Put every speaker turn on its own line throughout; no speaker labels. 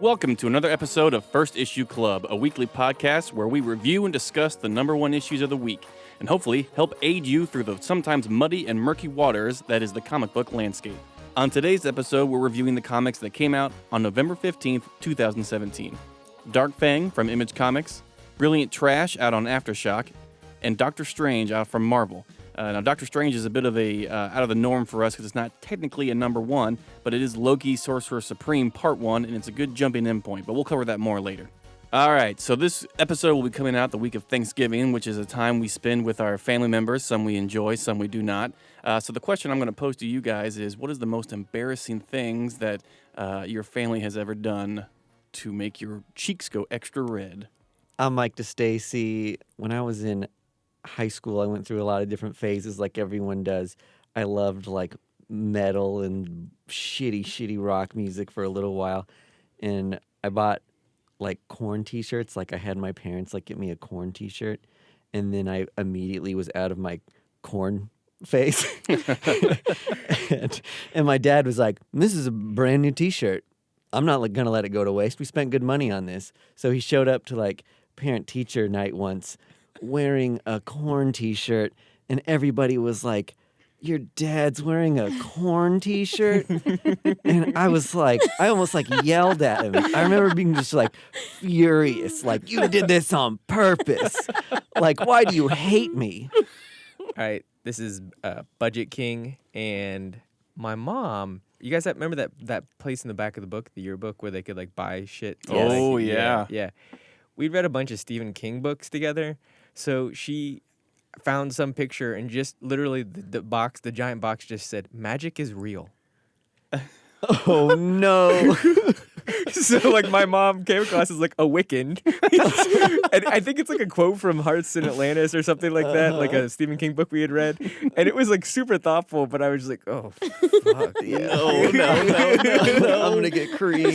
Welcome to another episode of First Issue Club, a weekly podcast where we review and discuss the number one issues of the week, and hopefully help aid you through the sometimes muddy and murky waters that is the comic book landscape. On today's episode, we're reviewing the comics that came out on November 15th, 2017. Dark Fang from Image Comics, Brilliant Trash out on Aftershock, and Doctor Strange out from Marvel. Now, Doctor Strange is a bit of a out of the norm for us because it's not technically a number one, but it is Loki Sorcerer Supreme Part 1, and it's a good jumping in point, but we'll cover that more later. All right, so this episode will be coming out the week of Thanksgiving, which is a time we spend with our family members. Some we enjoy, some we do not. So the question I'm going to pose to you guys is, what is the most embarrassing things that your family has ever done to make your cheeks go extra red?
I'm Mike DeStacy. When I was in high school, I went through a lot of different phases like everyone does. I loved like metal and shitty rock music for a little while. And I bought like Korn t-shirts. Like I had my parents like get me a Korn t-shirt. And then I immediately was out of my Korn phase. and my dad was like, "This is a brand new t-shirt. I'm not like gonna let it go to waste. We spent good money on this." So he showed up to like parent-teacher night once wearing a Korn t-shirt, and everybody was like, "Your dad's wearing a Korn t-shirt?" And I was like, I almost like yelled at him. I remember being just like furious, like, "You did this on purpose. Like, why do you hate me?"
All right, this is Budget King, and my mom. You guys remember that place in the back of the book, the yearbook, where they could like buy shit?
Oh, yeah.
Yeah. We'd read a bunch of Stephen King books together. So she found some picture and just literally the giant box just said, "Magic is real."
Oh, no.
So like my mom came across as like a Wiccan. And I think it's like a quote from Hearts in Atlantis or something like that, like a Stephen King book we had read. And it was like super thoughtful, but I was just like, oh, fuck. Yeah.
No. I'm going to get creamed.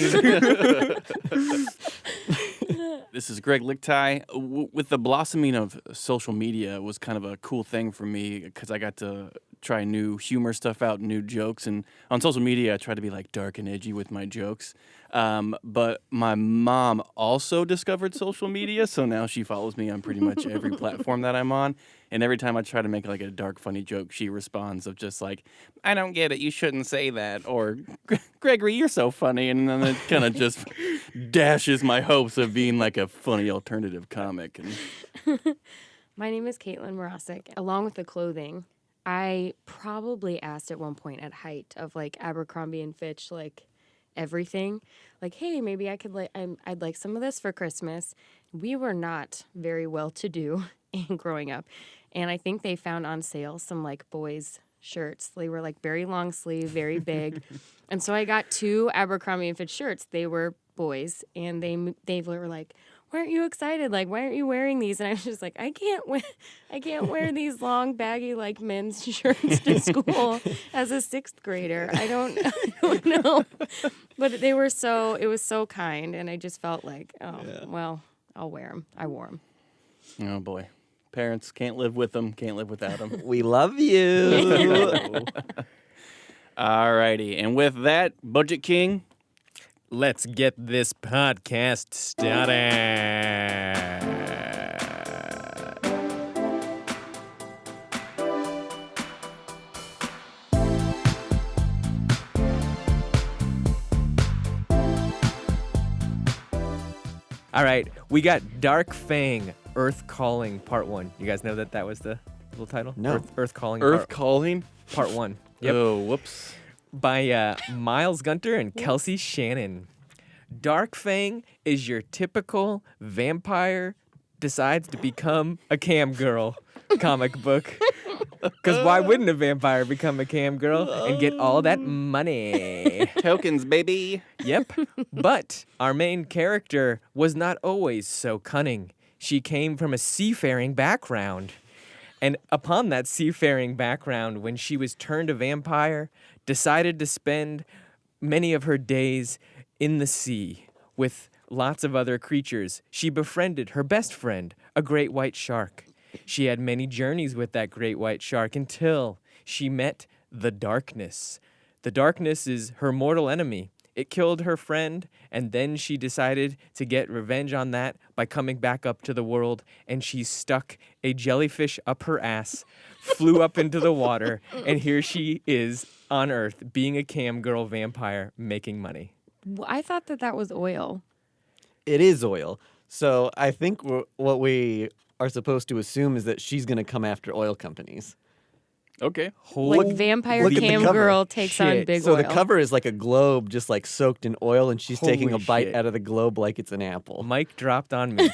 This is Greg Lichtai. With the blossoming of social media, it was kind of a cool thing for me because I got to try new humor stuff out, new jokes. And on social media, I try to be like dark and edgy with my jokes. But my mom also discovered social media, so now she follows me on pretty much every platform that I'm on. And every time I try to make like a dark, funny joke, she responds of just like, "I don't get it, you shouldn't say that," or "Gregory, you're so funny," and then it kind of just dashes my hopes of being like a funny alternative comic.
My name is Caitlin Morosic. Along with the clothing, I probably asked at one point at height of like Abercrombie and Fitch, like everything, like, "Hey, maybe I could I'd like some of this for Christmas." We were not very well to do in growing up, and I think they found on sale some like boys shirts. They were like very long sleeve, very big, and so I got 2 Abercrombie and Fitch shirts. They were boys, and they were like, "Why aren't you excited? Like, why aren't you wearing these?" And I was just like, I can't wear these long, baggy, like, men's shirts to school as a 6th grader. I don't know. But it was so kind, and I just felt like, well, I'll wear them. I wore them.
Oh, boy. Parents can't live with them, can't live without them.
We love you.
All righty. And with that, Budget King,
Let's get this podcast started. All right, we got Dark Fang, Earth Calling, Part 1. You guys know that was the little title?
No.
Earth Calling.
Earth Calling?
Part 1. Yep.
Oh, whoops.
By Miles Gunter and Kelsey Shannon. Dark Fang is your typical vampire decides to become a cam girl comic book. Because why wouldn't a vampire become a cam girl and get all that money?
Tokens, baby.
Yep. But our main character was not always so cunning. She came from a seafaring background. And upon that seafaring background, when she was turned a vampire, decided to spend many of her days in the sea with lots of other creatures. She befriended her best friend, a great white shark. She had many journeys with that great white shark until she met the darkness. The darkness is her mortal enemy. It killed her friend, and then she decided to get revenge on that by coming back up to the world, and she stuck a jellyfish up her ass, flew up into the water, and here she is on Earth, being a cam girl vampire, making money.
I thought that was oil.
It is oil. So I think what we are supposed to assume is that she's going to come after oil companies.
Okay.
Like vampire
look at the
cam
cover.
girl takes on
Shit.
big
So
oil.
the cover is like a globe just like soaked in oil, and she's taking a
Holy
bite
shit.
out of the globe like it's an apple.
Mike dropped on me.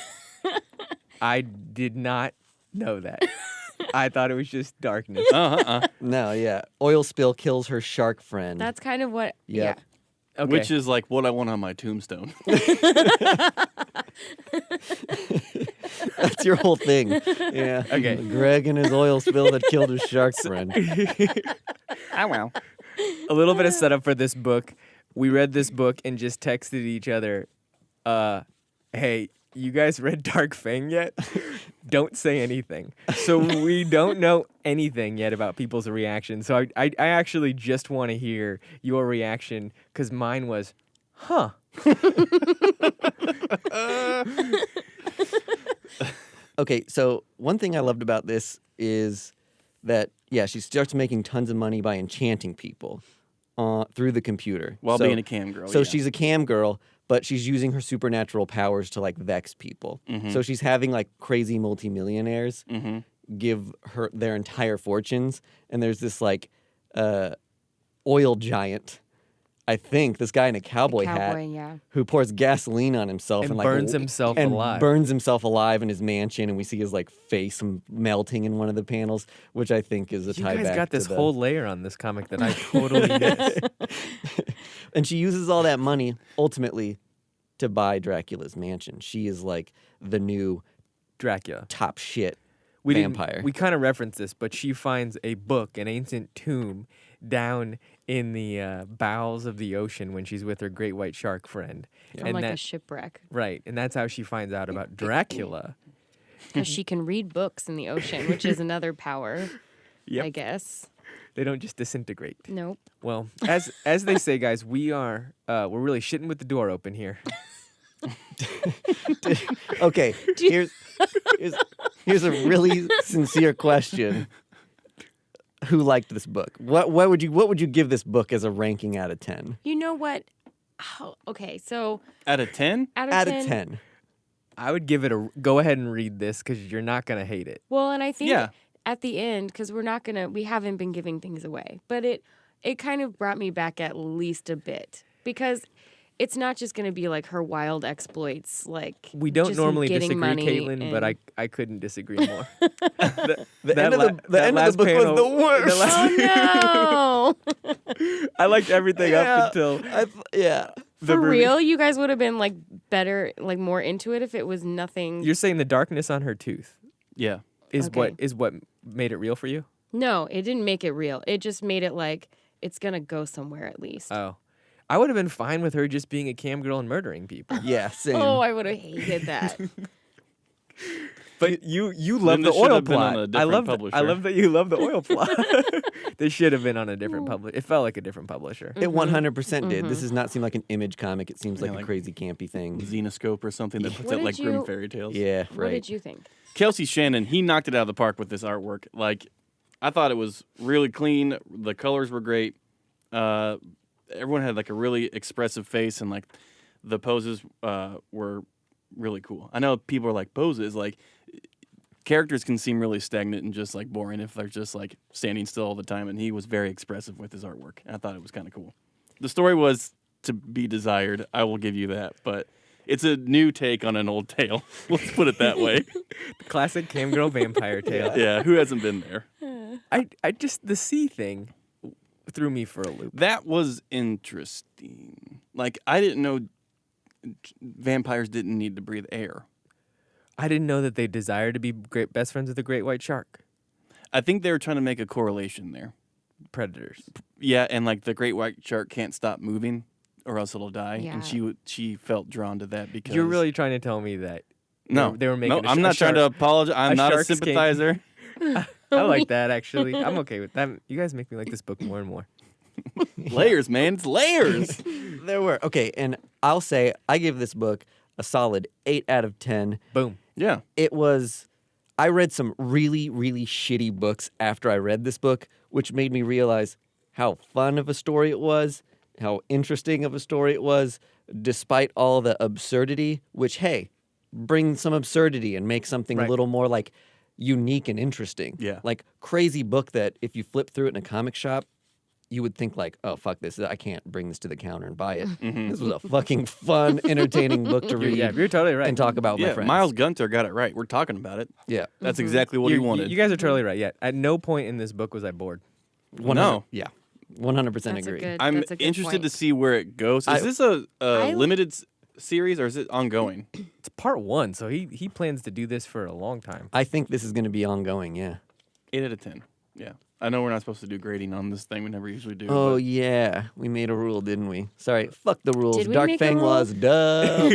I did not know that. I thought it was just darkness.
No, yeah. Oil spill kills her shark friend.
That's kind of what.
Yep.
Yeah.
Okay.
Which is like what I want on my tombstone.
That's your whole thing. Yeah.
Okay.
Greg and his oil spill that killed his shark friend.
Oh, wow.
a little bit of setup for this book. We read this book and just texted each other, hey, you guys read Dark Fang yet? Don't say anything. So we don't know anything yet about people's reaction. So I actually just want to hear your reaction, because mine was, huh.
Okay, so one thing I loved about this is that, yeah, she starts making tons of money by enchanting people through the computer.
While
So-
being a cam girl.
So
yeah.
she's a cam girl, but she's using her supernatural powers to like vex people. So she's having like crazy multimillionaires give her their entire fortunes, and there's this like oil giant. I think this guy in a cowboy hat
yeah.
who pours gasoline on himself
And
like
burns himself
and
alive.
burns himself alive in his mansion, and we see his like face melting in one of the panels, which I think is a
You
tie
guys
back
got this
to the...
whole layer on this comic that I totally missed.
And she uses all that money ultimately to buy Dracula's mansion. She is like the new
Dracula.
top shit
We
vampire.
We kind of referenced this, but she finds a book, an ancient tomb, down in the bowels of the ocean when she's with her great white shark friend.
From like a shipwreck.
Right, and that's how she finds out about Dracula.
Because she can read books in the ocean, which is another power,
Yep.
I guess.
They don't just disintegrate.
Nope.
Well, as they say, guys, we're really shitting with the door open here.
Okay, here's a really sincere question. Who liked this book? What would you give this book as a ranking out of 10?
You know what? Oh, okay, so
Out of 10?
Out of 10.
I would give it a go ahead and read this because you're not gonna hate it.
Well, and I think
Yeah.
at the end, because we haven't been giving things away, but it kind of brought me back at least a bit, because it's not just going to be like her wild exploits, like
We don't
just
normally
getting
disagree,
money
Caitlin, but
and-
I couldn't disagree more.
The end of the book was the worst.
Oh no!
I liked everything up until
Yeah.
the
For
re-
real, you guys would have been like better, like more into it if it was nothing.
You're saying the darkness on her tooth
Yeah.
is
Okay.
what made it real for you?
No, it didn't make it real. It just made it like it's gonna go somewhere at least.
Oh. I would have been fine with her just being a cam girl and murdering people.
Yeah, same.
Oh, I would have hated that.
But you love the
this should
oil
have been on
plot.
a
I
different
love
publisher.
I love that you love the oil plot. This should have been on a different publisher. It felt like a different publisher.
It 100% did. This does not seem like an Image comic. It seems like a
like-
crazy campy thing.
Xenoscope or something that puts
What
out like
did
grim
you-
fairy tales.
Yeah,
What
right.
did you think?
Kelsey Shannon, he knocked it out of the park with this artwork. Like, I thought it was really clean. The colors were great. Everyone had like a really expressive face, and like the poses were really cool. I know people are like, poses, like characters can seem really stagnant and just like boring if they're just like standing still all the time, and he was very expressive with his artwork. And I thought it was kind of cool. The story was to be desired. I will give you that, but it's a new take on an old tale. Let's put it that way.
Classic cam girl vampire tale.
Yeah, who hasn't been there?
I just the sea thing threw me for a loop.
That was interesting. Like, I didn't know vampires didn't need to breathe air.
I didn't know that they desire to be great best friends with a great white shark.
I think they were trying to make a correlation there.
Predators.
Yeah, and like the great white shark can't stop moving or else it'll die.
Yeah.
And she felt drawn to that because
You're really trying to tell me that
no,
they were making
no.
a
I'm
sh-
not
a
trying to
shark-
apologize. I'm
a
not a
shark's king.
sympathizer.
I like that actually. I'm okay with that. You guys make me like this book more and more.
Layers, man. It's layers.
There were. Okay, and I'll say I give this book a solid 8 out of 10.
Boom.
Yeah.
It was. I read some really, really shitty books after I read this book, which made me realize how fun of a story it was, how interesting of a story it was, despite all the absurdity, which, hey, bring some absurdity and make something a
Right.
little more like unique and interesting.
Yeah.
Like crazy book that if you flip through it in a comic shop, you would think like, oh, fuck this. I can't bring this to the counter and buy it. This was a fucking fun, entertaining book to read.
Yeah, you're totally right.
And talk about with my
Yeah,
friends.
Miles Gunter got it right. We're talking about it.
Yeah.
That's exactly what he wanted.
You guys are totally right. Yeah. At no point in this book was I bored.
No.
Yeah. 100%
That's a
agree.
good.
I'm
that's a good
interested to
point.
see where it goes. Is this a limited series or is it ongoing?
It's part 1, so he plans to do this for a long time.
I think this is going to be ongoing, yeah.
8 out of 10. Yeah. I know we're not supposed to do grading on this thing. We never usually do.
Oh,
but-
yeah. We made a rule, didn't we? Sorry. Fuck the rules.
Did we
Dark
make a
Fang
rule?
laws, duh.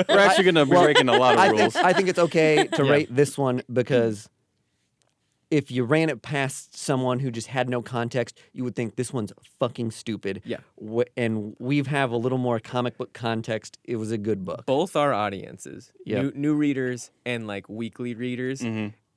We're actually going to be breaking a lot of rules.
I think it's okay to
Yeah.
rate this one because if you ran it past someone who just had no context, you would think this one's fucking stupid.
Yeah.
And we have a little more comic book context. It was a good book.
Both our audiences,
Yep.
new readers and like weekly readers,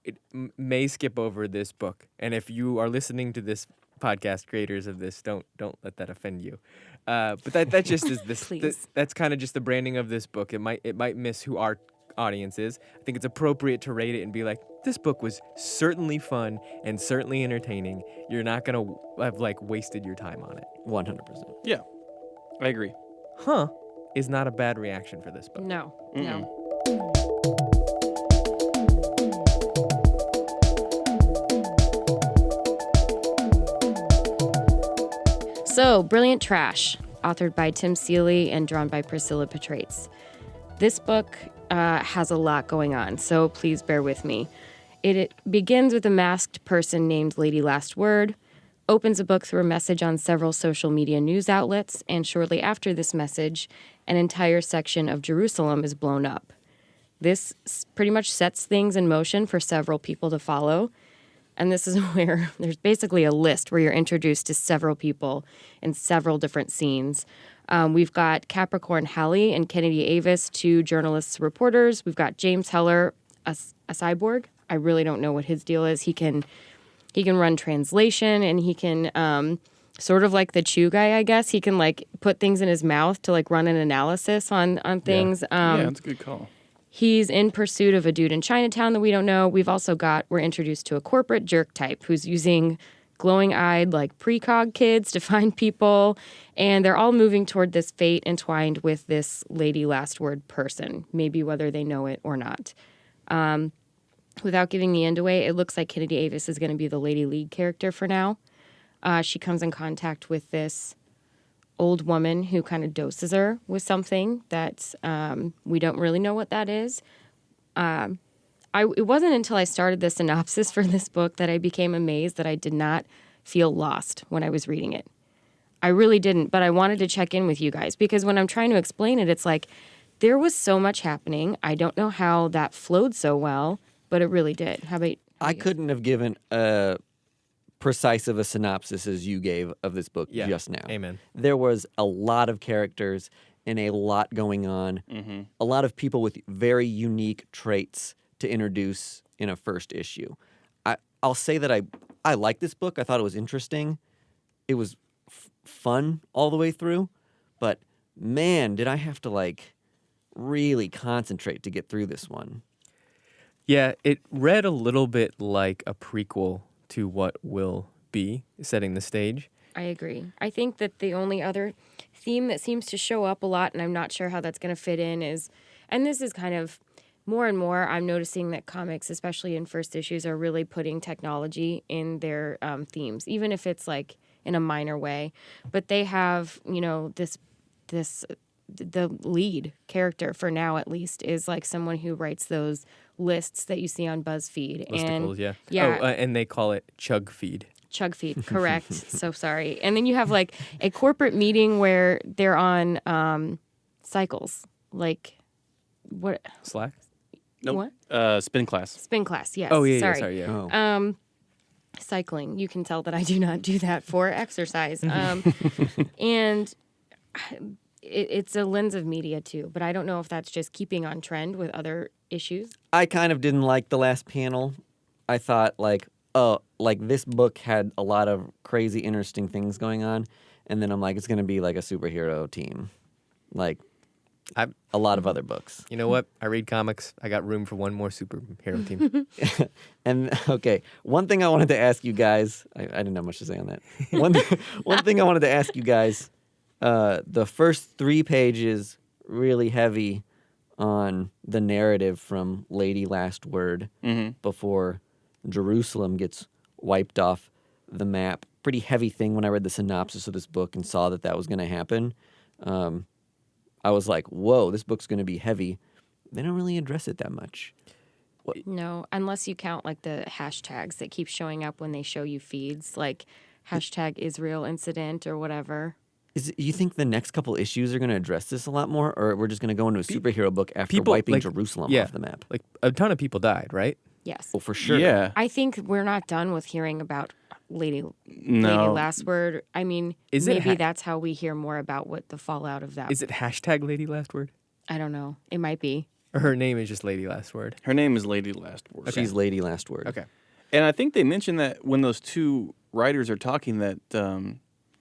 it may skip over this book. And if you are listening to this podcast, creators of this, don't let that offend you. But that just is this.
Please.
That's kind of just the branding of this book. It might miss who our audience is. I think it's appropriate to rate it and be like, this book was certainly fun and certainly entertaining. You're not gonna have like wasted your time on it.
100%.
Yeah. I agree.
Huh? Is not a bad reaction for this book.
No. No. So, Brilliant Trash, authored by Tim Seeley and drawn by Priscilla Petrates. This book has a lot going on, so please bear with me. It begins with a masked person named Lady Last Word, opens a book through a message on several social media news outlets, and shortly after this message, an entire section of Jerusalem is blown up. This pretty much sets things in motion for several people to follow. And this is where there's basically a list where you're introduced to several people in several different scenes. We've got Capricorn Halley and Kennedy Avis, 2 journalists, reporters. We've got James Heller, a cyborg. I really don't know what his deal is. He can run translation, and he can sort of like the Chew guy, I guess. He can like put things in his mouth to like run an analysis on things.
Yeah, that's a good call.
He's in pursuit of a dude in Chinatown that we don't know. We're introduced to a corporate jerk type who's using glowing-eyed, like, precog kids to find people. And they're all moving toward this fate entwined with this Lady Last Word person, maybe whether they know it or not. Without giving the end away, it looks like Kennedy Avis is going to be the Lady League character for now. She comes in contact with this old woman who kind of doses her with something that we don't really know what that is. It wasn't until I started the synopsis for this book that I became amazed that I did not feel lost when I was reading it. I really didn't, but I wanted to check in with you guys because when I'm trying to explain it, it's like there was so much happening. I don't know how that flowed so well, but it really did. How about
I couldn't have given a precise of a synopsis as you gave of this book just now.
Amen.
There was a lot of characters and a lot going on. A lot of people with very unique traits to introduce in a first issue. I'll say that I liked this book. I thought it was interesting. It was fun all the way through. But man, did I have to like really concentrate to get through this one.
Yeah, it read a little bit like a prequel to what will be, setting the stage.
I agree. I think that the only other theme that seems to show up a lot, and I'm not sure how that's going to fit in, is, and this is kind of more and more, I'm noticing that comics, especially in first issues, are really putting technology in their themes, even if it's like in a minor way. But they have, you know, the lead character for now, at least, is like someone who writes those lists that you see on BuzzFeed.
Listicles, yeah.
Yeah.
Oh, and they call it Chug Feed.
Chug Feed, correct. So sorry. And then you have like a corporate meeting where they're on cycles. Like, what?
Slack?
Nope.
What?
Spin class.
Spin class, yes.
Oh, yeah,
sorry.
sorry, yeah.
Oh.
cycling. You can tell that I do not do that for exercise. And it's a lens of media too, but I don't know if that's just keeping on trend with other issues.
I kind of didn't like the last panel. I thought like this book had a lot of crazy, interesting things going on, and then I'm like, it's going to be like a superhero team, like a lot of other books.
You know what? I read comics. I got room for one more superhero team.
And okay, one thing I wanted to ask you guys, I didn't have much to say on that. One thing I wanted to ask you guys, the first 3 pages really heavy on the narrative from Lady Last Word before Jerusalem gets wiped off the map. Pretty heavy thing when I read the synopsis of this book and saw that was going to happen. I was like, whoa, this book's going to be heavy. They don't really address it that much.
No, unless you count like the hashtags that keep showing up when they show you feeds, like hashtag Israel incident or whatever.
You think the next couple issues are going to address this a lot more, or we're just going to go into a superhero book after wiping Jerusalem off the map?
Like a ton of people died, right?
Yes.
Well, for sure.
Yeah.
I think we're not done with hearing about Lady Last Word. I mean, maybe that's how we hear more about what the fallout of that.
Is it hashtag Lady Last Word?
I don't know. It might be.
Or her name is just Lady Last Word?
Her name is Lady Last Word.
She's Lady Last Word.
Okay.
And I think they mentioned that when those 2 writers are talking that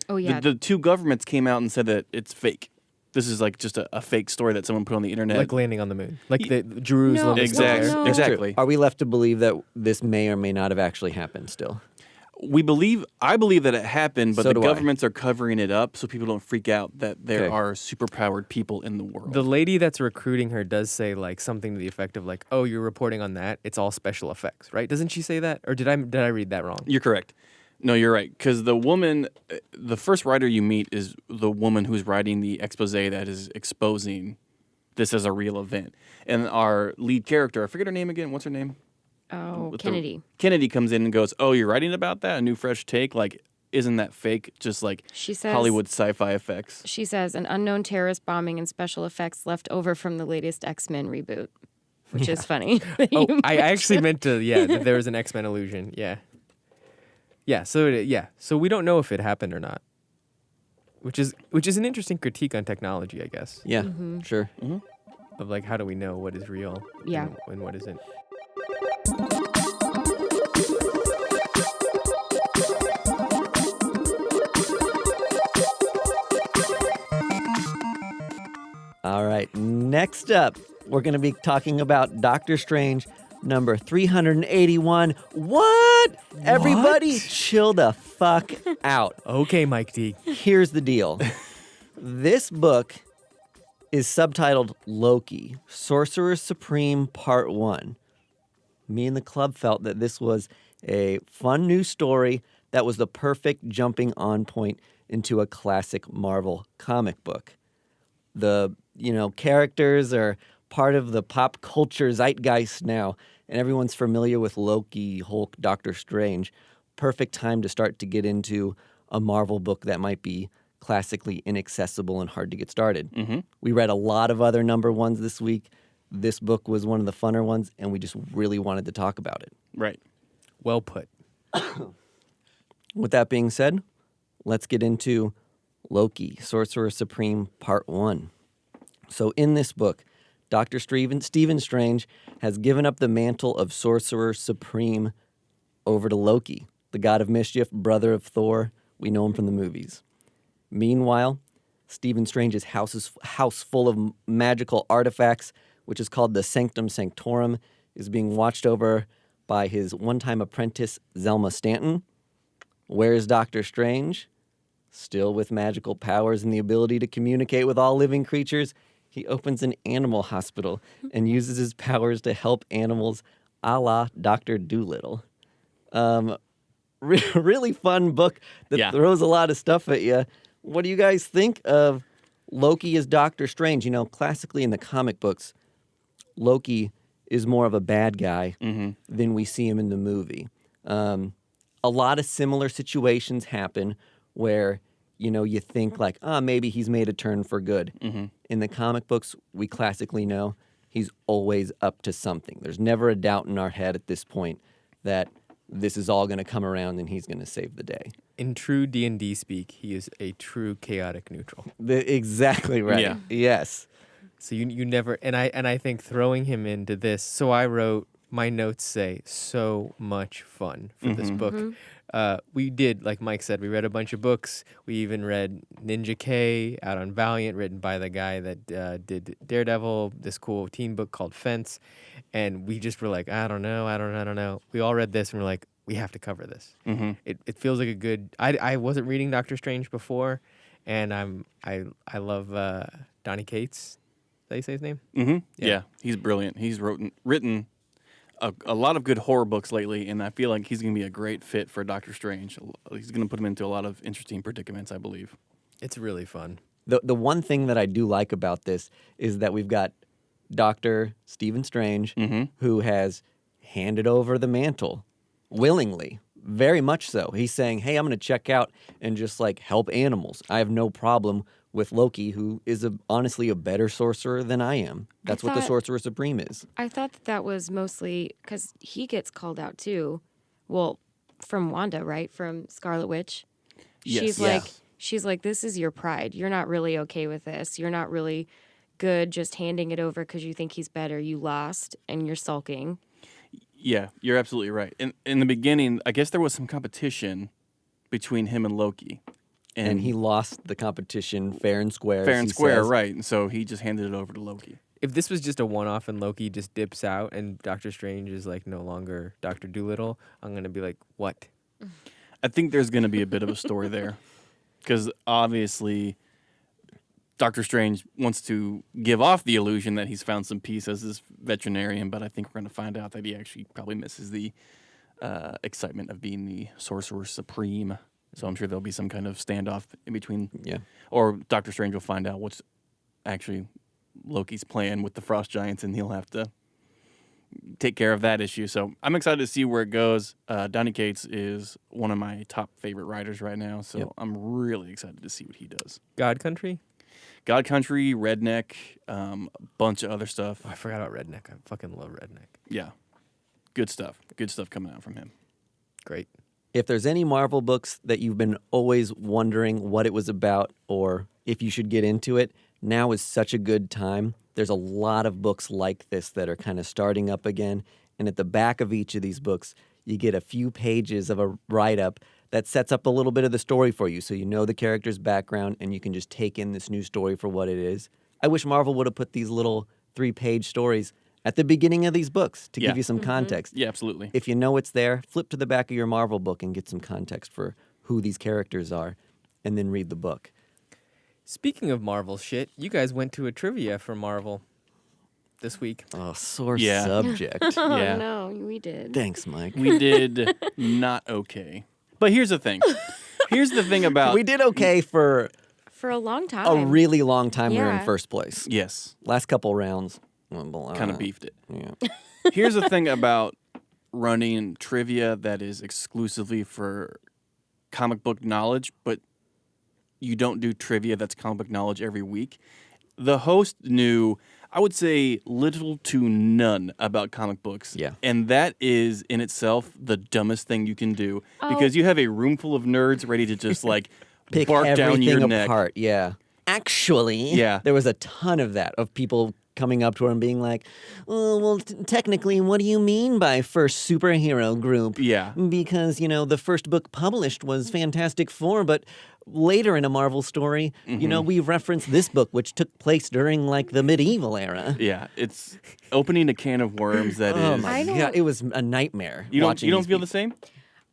Oh, yeah.
the 2 governments came out and said that it's fake. This is like just a fake story that someone put on the internet.
Like landing on the moon. Like the Jerusalem.
No,
is
Exactly.
there.
no.
Exactly.
Are we left to believe that this may or may not have actually happened still?
I believe that it happened, but
So
the
do I.
governments are covering it up so people don't freak out that there
Okay.
are superpowered people in the world.
The lady that's recruiting her does say like something to the effect of like, "Oh, you're reporting on that? It's all special effects, right?" Doesn't she say that, or did I read that wrong?
You're correct. No, you're right. Because the woman, the first writer you meet is the woman who's writing the expose that is exposing this as a real event. And our lead character, I forget her name again. What's her name?
Oh, Kennedy.
Kennedy comes in and goes, "Oh, you're writing about that? A new fresh take? Like, isn't that fake? Just like
She says,
Hollywood sci-fi effects."
She says, an unknown terrorist bombing and special effects left over from the latest X-Men reboot, which is funny.
Oh, I actually meant to. Yeah, that there was an X-Men illusion. Yeah. Yeah. So we don't know if it happened or not, which is an interesting critique on technology, I guess.
Yeah, sure.
Of like, how do we know what is real?
Yeah.
And what isn't?
All right, next up, we're going to be talking about Doctor Strange number 381. What? Everybody chill the fuck out.
Okay, Mike D.
Here's the deal. This book is subtitled Loki, Sorcerer Supreme Part 1. Me and the club felt that this was a fun new story that was the perfect jumping on point into a classic Marvel comic book. The, characters are part of the pop culture zeitgeist now, and everyone's familiar with Loki, Hulk, Doctor Strange. Perfect time to start to get into a Marvel book that might be classically inaccessible and hard to get started.
Mm-hmm.
We read a lot of other number ones this week. This book was one of the funner ones, and we just really wanted to talk about it.
Right.
Well put.
With that being said, let's get into Loki, Sorcerer Supreme Part 1. So in this book, Dr. Stephen Strange has given up the mantle of Sorcerer Supreme over to Loki, the god of mischief, brother of Thor. We know him from the movies. Meanwhile, Stephen Strange's house full of magical artifacts, which is called the Sanctum Sanctorum, is being watched over by his one-time apprentice, Zelma Stanton. Where's Doctor Strange? Still with magical powers and the ability to communicate with all living creatures, he opens an animal hospital and uses his powers to help animals a la Dr. Dolittle. Really fun book that throws a lot of stuff at you. What do you guys think of Loki as Doctor Strange? Classically in the comic books, Loki is more of a bad guy than we see him in the movie. A lot of similar situations happen where, you think like, maybe he's made a turn for good. In the comic books, we classically know he's always up to something. There's never a doubt in our head at this point that this is all going to come around and he's going to save the day.
In true D&D speak, he is a true chaotic neutral.
Exactly right.
Yeah.
Yes.
So you never and I think throwing him into this. So I wrote, my notes say so much fun for this book. We did, like Mike said, we read a bunch of books. We even read Ninja K out on Valiant, written by the guy that did Daredevil, this cool teen book called Fence. And we just were like, I don't know. We all read this and we're like, we have to cover this. It feels like a good. I wasn't reading Doctor Strange before, and I love Donny Cates. Is that how you say his name?
Yeah, he's brilliant. He's written a lot of good horror books lately, and I feel like he's going to be a great fit for Doctor Strange. He's going to put him into a lot of interesting predicaments, I believe.
It's really fun.
The one thing that I do like about this is that we've got Dr. Stephen Strange, who has handed over the mantle willingly, very much so. He's saying, hey, I'm going to check out and just like help animals. I have no problem with Loki, who is honestly a better sorcerer than I am. That's what the Sorcerer Supreme is.
I thought that was mostly because he gets called out too. Well, from Wanda, right? From Scarlet Witch.
Yes.
She's like, this is your pride. You're not really okay with this. You're not really good just handing it over because you think he's better. You lost and you're sulking.
Yeah, you're absolutely right. In the beginning, I guess there was some competition between him and Loki.
And he lost the competition fair and square.
Fair
as
and
he
square,
says.
right. And so he just handed it over to Loki.
If this was just a one-off and Loki just dips out and Doctor Strange is like no longer Dr. Dolittle, I'm going to be like, what?
I think there's going to be a bit of a story there. Because obviously, Doctor Strange wants to give off the illusion that he's found some peace as this veterinarian, but I think we're going to find out that he actually probably misses the excitement of being the Sorcerer Supreme. So I'm sure there'll be some kind of standoff in between.
Yeah.
Or Doctor Strange will find out what's actually Loki's plan with the Frost Giants, and he'll have to take care of that issue. So I'm excited to see where it goes. Donny Cates is one of my top favorite writers right now, so I'm really excited to see what he does.
God Country?
God Country, Redneck, a bunch of other stuff.
Oh, I forgot about Redneck. I fucking love Redneck.
Yeah. Good stuff. Good stuff coming out from him.
Great.
If there's any Marvel books that you've been always wondering what it was about or if you should get into it, now is such a good time. There's a lot of books like this that are kind of starting up again. And at the back of each of these books, you get a few pages of a write-up that sets up a little bit of the story for you. So you know the character's background and you can just take in this new story for what it is. I wish Marvel would have put these little 3-page stories at the beginning of these books to give you some context.
Yeah, absolutely.
If you know it's there, flip to the back of your Marvel book and get some context for who these characters are, and then read the book.
Speaking of Marvel shit, you guys went to a trivia for Marvel this week.
Oh, sore
Yeah.
subject.
Oh,
Yeah.
no, we did.
Thanks, Mike.
We did not okay. But here's the thing. Here's the thing about...
We did okay for
For a long time.
a really long time. We were in
Yeah.
first place.
Yes.
Last couple rounds,
Kind of beefed it.
Yeah.
Here's the thing about running trivia that is exclusively for comic book knowledge, but you don't do trivia that's comic book knowledge every week. The host knew, I would say, little to none about comic books.
Yeah.
And that is in itself the dumbest thing you can do because you have a room full of nerds ready to just like
Pick
bark
everything
down your neck.
apart. Yeah. Actually,
Yeah.
there was a ton of that, of people coming up to her and being like, oh, well, technically, what do you mean by first superhero group?
Yeah.
Because, the first book published was Fantastic Four, but later in a Marvel story, we reference this book, which took place during, like, the medieval era.
Yeah. It's opening a can of worms that
Oh,
is...
my
I don't-
God. It was a nightmare.
You don't
watching these
feel the
people.
same?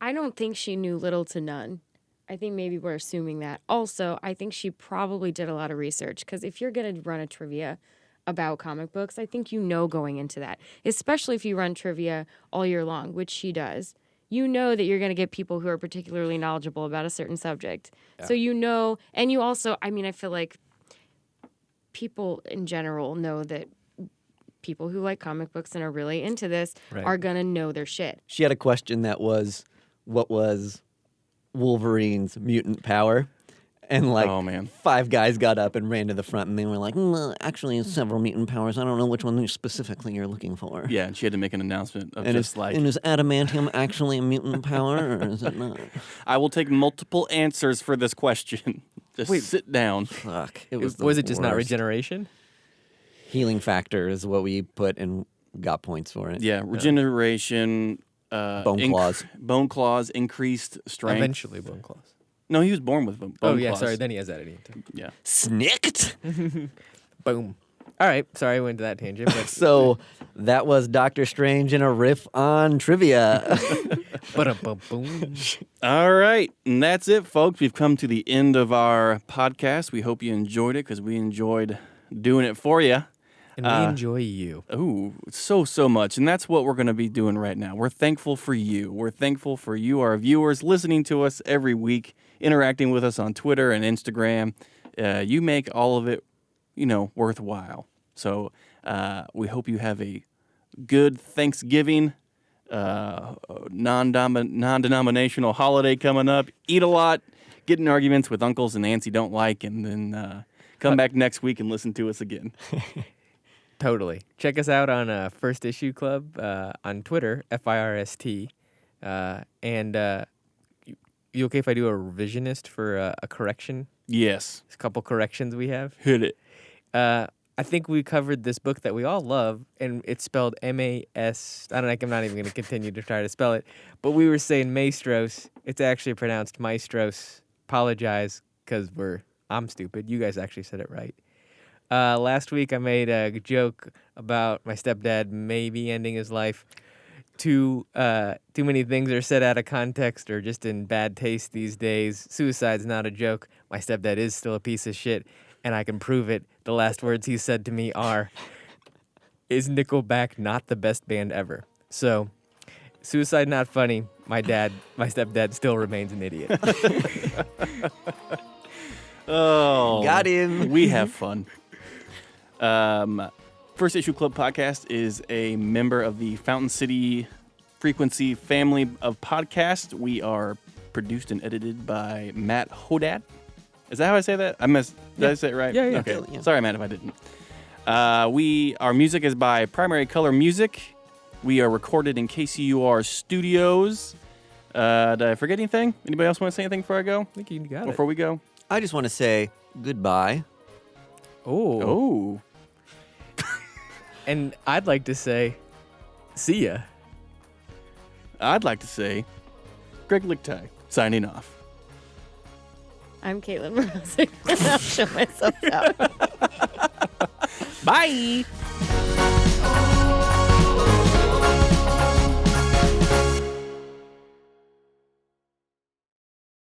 I don't think she knew little to none. I think maybe we're assuming that. Also, I think she probably did a lot of research because if you're going to run a trivia about comic books, I think going into that, especially if you run trivia all year long, which she does. You know that you're going to get people who are particularly knowledgeable about a certain subject. Yeah. So and you also, I feel like people in general know that people who like comic books and are really into this are going to know their shit.
She had a question that was, what was Wolverine's mutant power? And like
Oh, man.
5 guys got up and ran to the front, and they were like, actually, it's several mutant powers. I don't know which one specifically you're looking for.
Yeah, and she had to make an announcement of
And
just like,
is adamantium actually a mutant power, or is it not?
I will take multiple answers for this question. Just sit down.
Fuck. It was
Was it just not
worst.
regeneration?
Healing factor is what we put and got points for it.
Yeah, regeneration.
Bone claws.
Bone claws, increased strength.
Eventually, bone claws.
No, he was born with bone
Oh, yeah,
claws.
sorry. Then he has that in too.
Yeah.
Snicked.
Boom. All right. Sorry, I went to that tangent. But
So that was Doctor Strange and a riff on trivia.
boom.
All right, and that's it, folks. We've come to the end of our podcast. We hope you enjoyed it because we enjoyed doing it for you.
And we enjoy you.
Ooh, so much. And that's what we're going to be doing right now. We're thankful for you. We're thankful for you, our viewers, listening to us every week, interacting with us on Twitter and Instagram. You make all of it, worthwhile. So we hope you have a good Thanksgiving, non-denominational holiday coming up. Eat a lot, get in arguments with uncles and aunts you don't like, and then come back next week and listen to us again.
Totally. Check us out on First Issue Club on Twitter, FIRST. And you okay if I do a revisionist for a correction?
Yes.
There's a couple corrections we have.
Hit it.
I think we covered this book that we all love, and it's spelled M-A-S. I don't know, I'm not even going to continue to try to spell it. But we were saying Maestros. It's actually pronounced Maestros. Apologize, because I'm stupid. You guys actually said it right. Last week I made a joke about my stepdad maybe ending his life. Too many things are said out of context or just in bad taste these days. Suicide's not a joke. My stepdad is still a piece of shit, and I can prove it. The last words he said to me are, "Is Nickelback not the best band ever?" So, suicide not funny. My stepdad still remains an idiot.
Oh.
Got him.
We have fun. First Issue Club podcast is a member of the Fountain City Frequency family of podcasts. We are produced and edited by Matt Hodat. Is that how I say that? Did I say it right?
Yeah.
Okay.
Yeah.
Sorry, Matt, if I didn't. Our music is by Primary Color Music. We are recorded in KCUR Studios. Did I forget anything? Anybody else want to say anything before I go?
I think you got
Before we go?
I just want to say goodbye.
Oh. And I'd like to say, see ya.
I'd like to say, Greg Lichtai, signing off.
I'm Caitlin Morosic, and I'll show myself out.
Bye!